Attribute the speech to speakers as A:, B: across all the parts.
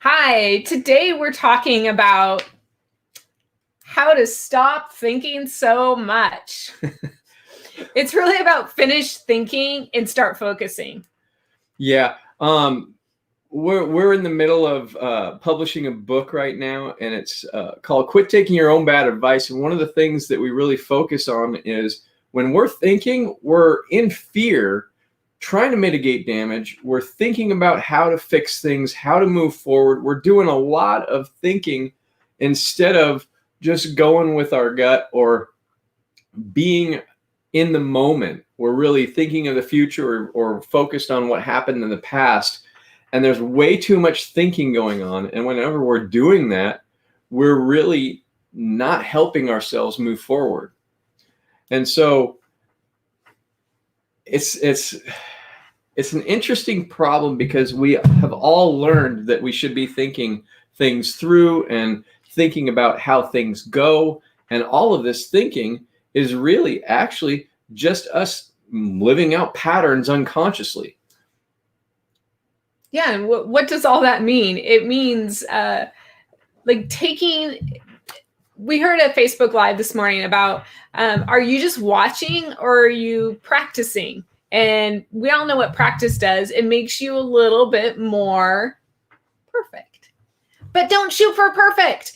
A: Hi, today we're talking about how to stop thinking so much. It's really about finish thinking and start focusing.
B: Yeah, we're in the middle of publishing a book right now, and it's called "Quit Taking Your Own Bad Advice." And one of the things that we really focus on is when we're thinking, we're in fear, trying to mitigate damage. We're thinking about how to fix things, how to move forward. We're doing a lot of thinking instead of just going with our gut or being in the moment. We're really thinking of the future or focused on what happened in the past. And there's way too much thinking going on. And whenever we're doing that, we're really not helping ourselves move forward. And so it's an interesting problem because we have all learned that we should be thinking things through and thinking about how things go. And all of this thinking is really actually just us living out patterns unconsciously.
A: Yeah, and what does all that mean? It means we heard a Facebook Live this morning about are you just watching or are you practicing? And we all know what practice does. It makes you a little bit more perfect. But don't shoot for perfect.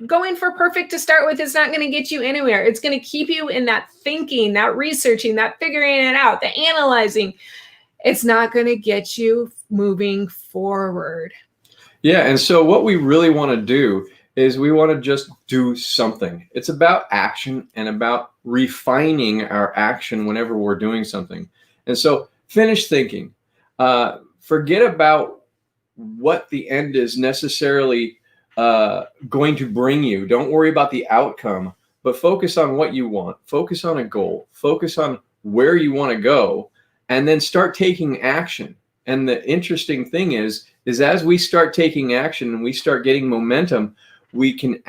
A: Going for perfect to start with is not going to get you anywhere. It's going to keep you in that thinking, that researching, that figuring it out, the analyzing. It's not going to get you moving forward.
B: Yeah, and so what we really want to do is we want to just do something. It's about action and about refining our action whenever we're doing something. And so finish thinking. Forget about what the end is necessarily going to bring you. Don't worry about the outcome, but focus on what you want. Focus on a goal. Focus on where you want to go, and then start taking action. And the interesting thing is as we start taking action and we start getting momentum, we can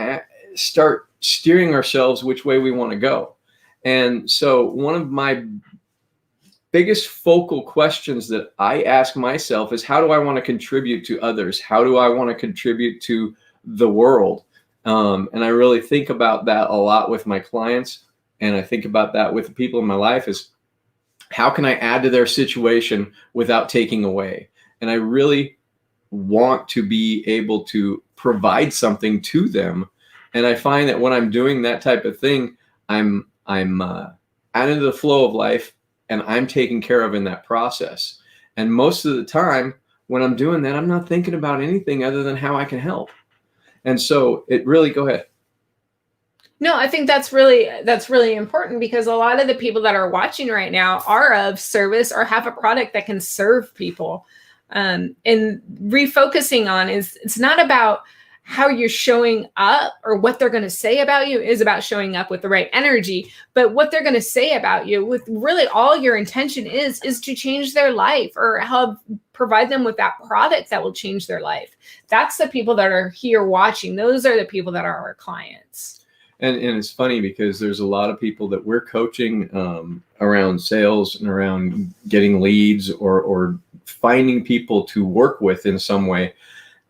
B: start steering ourselves which way we want to go. And so one of my biggest focal questions that I ask myself is, how do I want to contribute to others? How do I want to contribute to the world? And I really think about that a lot with my clients. And I think about that with the people in my life is, how can I add to their situation without taking away? And I really want to be able to provide something to them. And I find that when I'm doing that type of thing, I'm out into the flow of life, and I'm taken care of in that process. And most of the time when I'm doing that, I'm not thinking about anything other than how I can help. And so it really, go ahead.
A: No, I think that's really important, because a lot of the people that are watching right now are of service or have a product that can serve people. And refocusing on it's not about how you're showing up or what they're going to say about you. It is about showing up with the right energy, but what they're going to say about you, with really all your intention is to change their life or help provide them with that product that will change their life. That's the people that are here watching. Those are the people that are our clients.
B: And it's funny because there's a lot of people that we're coaching around sales and around getting leads or finding people to work with in some way.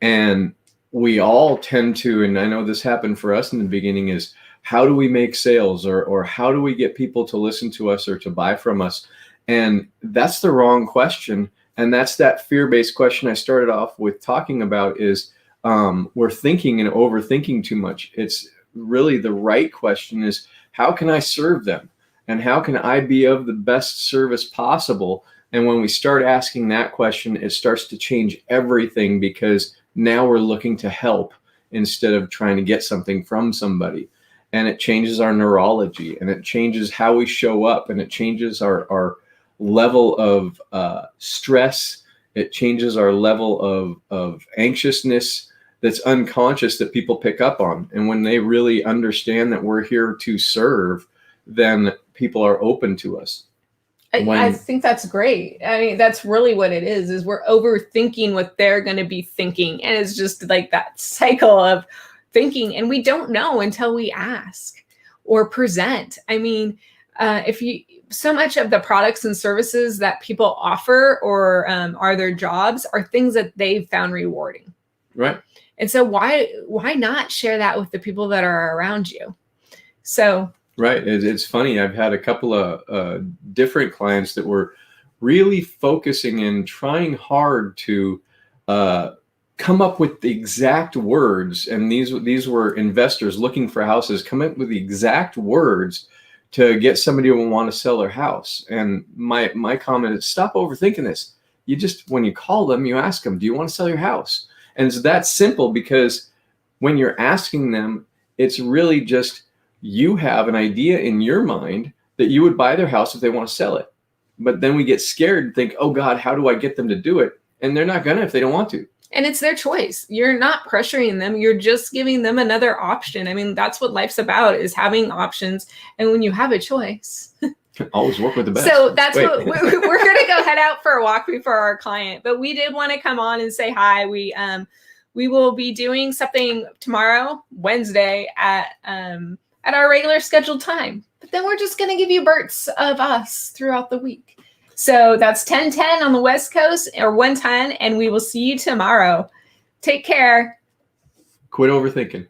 B: And we all tend to, and I know this happened for us in the beginning, is how do we make sales or how do we get people to listen to us or to buy from us? And that's the wrong question. And that's that fear-based question I started off with talking about is we're thinking and overthinking too much. It's really the right question is, how can I serve them? And how can I be of the best service possible? And when we start asking that question, it starts to change everything, because now we're looking to help instead of trying to get something from somebody. And it changes our neurology, and it changes how we show up, and it changes our level of stress. It changes our level of anxiousness that's unconscious that people pick up on. And when they really understand that we're here to serve, then people are open to us.
A: I think that's great. I mean, that's really what it is we're overthinking what they're going to be thinking. And it's just like that cycle of thinking. And we don't know until we ask or present. I mean, so much of the products and services that people offer or are their jobs are things that they've found rewarding.
B: Right.
A: And so why not share that with the people that are around you? So
B: right. It's funny. I've had a couple of different clients that were really focusing and trying hard to come up with the exact words. And these were investors looking for houses, come up with the exact words to get somebody who will want to sell their house. And my comment is, stop overthinking this. You just, when you call them, you ask them, do you want to sell your house? And it's that simple, because when you're asking them, it's really just, you have an idea in your mind that you would buy their house if they want to sell it. But then we get scared and think, oh God, how do I get them to do it? And they're not gonna if they don't want to.
A: And it's their choice. You're not pressuring them. You're just giving them another option. I mean, that's what life's about, is having options. And when you have a choice,
B: always work with the best.
A: So that's what we're going to go head out for a walk before our client. But we did want to come on and say hi. We will be doing something tomorrow, Wednesday, at our regular scheduled time. But then we're just going to give you bursts of us throughout the week. So that's 10:10 on the West Coast, or 1:10, and we will see you tomorrow. Take care.
B: Quit overthinking.